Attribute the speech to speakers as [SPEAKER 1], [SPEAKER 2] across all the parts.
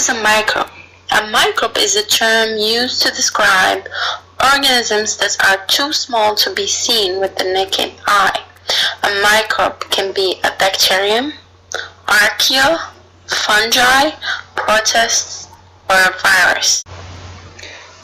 [SPEAKER 1] is a microbe? A microbe is a term used to describe organisms that are too small to be seen with the naked eye. A microbe can be a bacterium, archaea, fungi, protists, or a virus.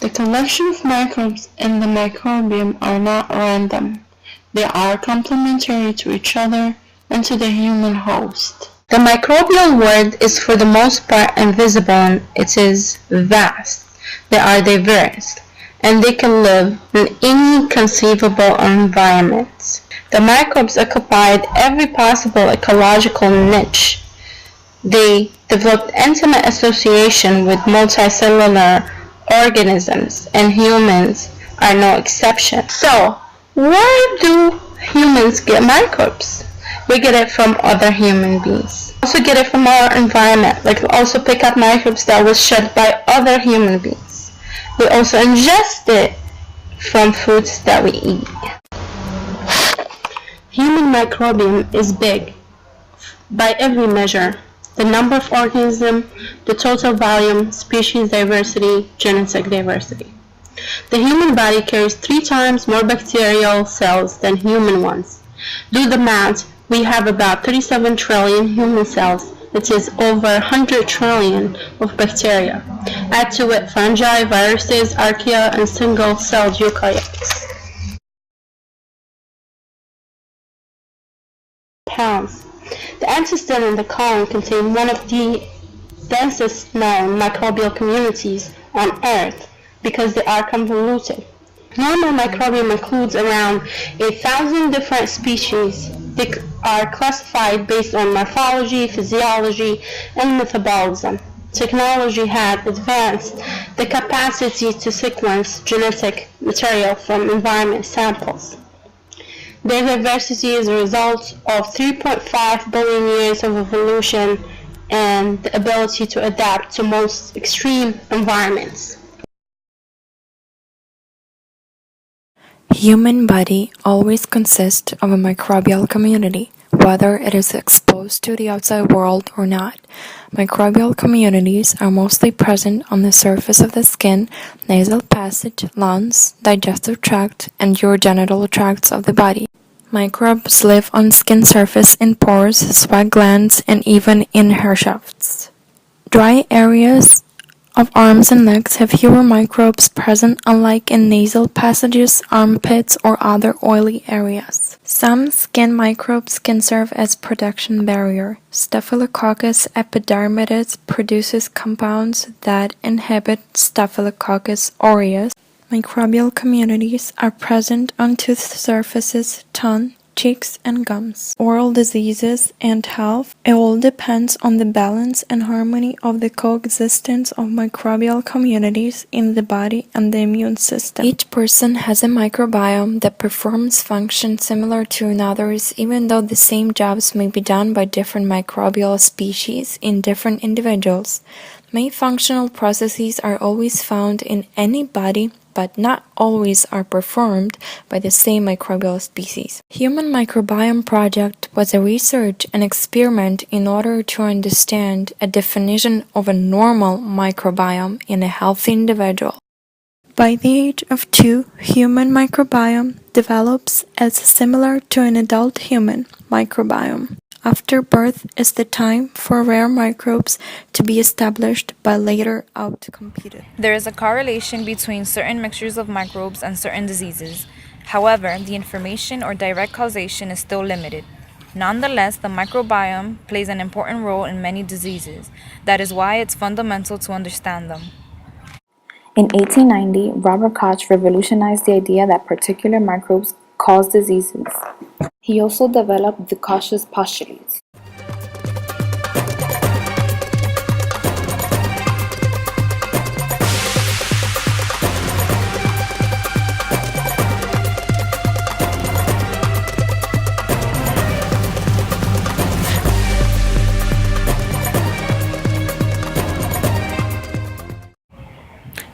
[SPEAKER 1] The collection of microbes in the microbiome are not random. They are complementary to each other and to the human host. The microbial world is for the most part invisible and it is vast. They are diverse and they can live in any conceivable environment. The microbes occupied every possible ecological niche. They developed intimate association with multicellular organisms, and humans are no exception. So, where do humans get microbes? We get it from other human beings. We also get it from our environment. Like we also pick up microbes that was shed by other human beings. We also ingest it from foods that we eat. Human microbiome is big by every measure. The number of organisms, the total volume, species diversity, genetic diversity. The human body carries 3 times more bacterial cells than human ones. Do the math, we have about 37 trillion human cells. It is over 100 trillion of bacteria. Add to it fungi, viruses, archaea, and single-celled eukaryotes. Pounds. The intestine and the colon contain one of the densest known microbial communities on Earth because they are convoluted. Normal microbiome includes around 1,000 different species. They are classified based on morphology, physiology, and metabolism. Technology has advanced the capacity to sequence genetic material from environment samples. Their diversity is a result of 3.5 billion years of evolution and the ability to adapt to most extreme environments.
[SPEAKER 2] Human body always consists of a microbial community, whether it is exposed to the outside world or not. Microbial communities are mostly present on the surface of the skin, nasal passage, lungs, digestive tract, and urogenital tracts of the body. Microbes live on skin surface in pores, sweat glands, and even in hair shafts. Dry areas of arms and legs have fewer microbes present, unlike in nasal passages, armpits, or other oily areas. Some skin microbes can serve as protection barrier. Staphylococcus epidermidis produces compounds that inhibit Staphylococcus aureus. Microbial communities are present on tooth surfaces, tongue, cheeks, and gums. Oral diseases and health, it all depends on the balance and harmony of the coexistence of microbial communities in the body and the immune system. Each person has a microbiome that performs functions similar to another's, even though the same jobs may be done by different microbial species in different individuals. Many functional processes are always found in any body, but not always are performed by the same microbial species. Human Microbiome Project was a research and experiment in order to understand a definition of a normal microbiome in a healthy individual. By the age of 2, human microbiome develops as similar to an adult human microbiome. After birth is the time for rare microbes to be established but later outcompeted.
[SPEAKER 3] There is a correlation between certain mixtures of microbes and certain diseases. However, the information or direct causation is still limited. Nonetheless, the microbiome plays an important role in many diseases. That is why it's fundamental to understand them.
[SPEAKER 4] In 1890, Robert Koch revolutionized the idea that particular microbes cause diseases. He also developed the Koch's postulates.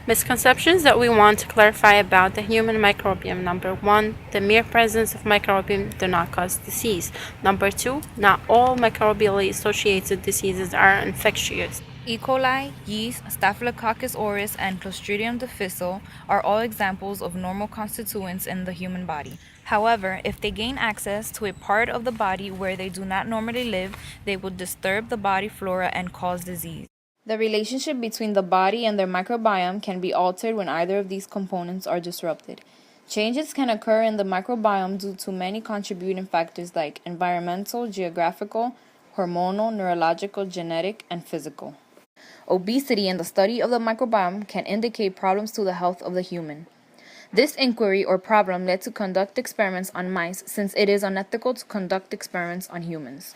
[SPEAKER 1] Misconceptions that we want to clarify about the human microbiome. Number 1, the mere presence of microbiome do not cause disease. Number 2, not all microbially associated diseases are infectious.
[SPEAKER 3] E. coli, yeast, Staphylococcus aureus, and Clostridium difficile are all examples of normal constituents in the human body. However, if they gain access to a part of the body where they do not normally live, they will disturb the body flora and cause disease. The relationship between the body and their microbiome can be altered when either of these components are disrupted. Changes can occur in the microbiome due to many contributing factors like environmental, geographical, hormonal, neurological, genetic, and physical. Obesity and the study of the microbiome can indicate problems to the health of the human. This inquiry or problem led to conduct experiments on mice since it is unethical to conduct experiments on humans.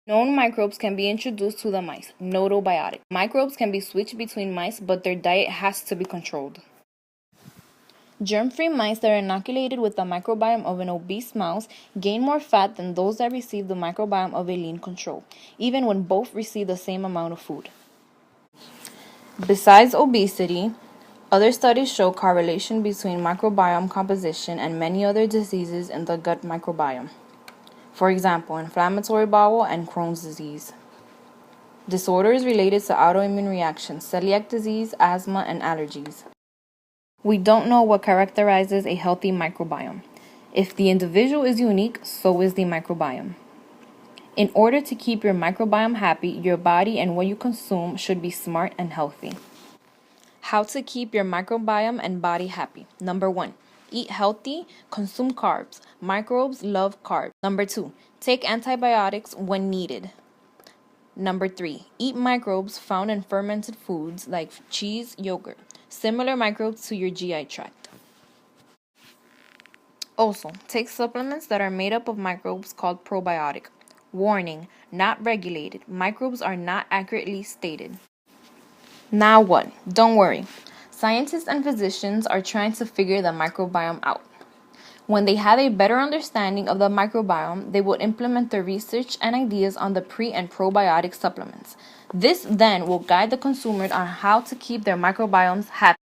[SPEAKER 3] Known microbes can be introduced to the mice. Notobiotic. Microbes can be switched between mice, but their diet has to be controlled. Germ-free mice that are inoculated with the microbiome of an obese mouse gain more fat than those that receive the microbiome of a lean control, even when both receive the same amount of food. Besides obesity, other studies show correlation between microbiome composition and many other diseases in the gut microbiome. For example, inflammatory bowel and Crohn's disease. Disorders related to autoimmune reactions, celiac disease, asthma, and allergies. We don't know what characterizes a healthy microbiome. If the individual is unique, so is the microbiome. In order to keep your microbiome happy, your body and what you consume should be smart and healthy. How to keep your microbiome and body happy. Number 1, eat healthy, consume carbs. Microbes love carbs. Number 2, take antibiotics when needed. Number 3, eat microbes found in fermented foods like cheese, yogurt, similar microbes to your GI tract. Also, take supplements that are made up of microbes called probiotic. Warning, not regulated. Microbes are not accurately stated. Now what? Don't worry. Scientists and physicians are trying to figure the microbiome out. When they have a better understanding of the microbiome, they will implement the research and ideas on the pre and probiotic supplements. This then will guide the consumers on how to keep their microbiomes happy.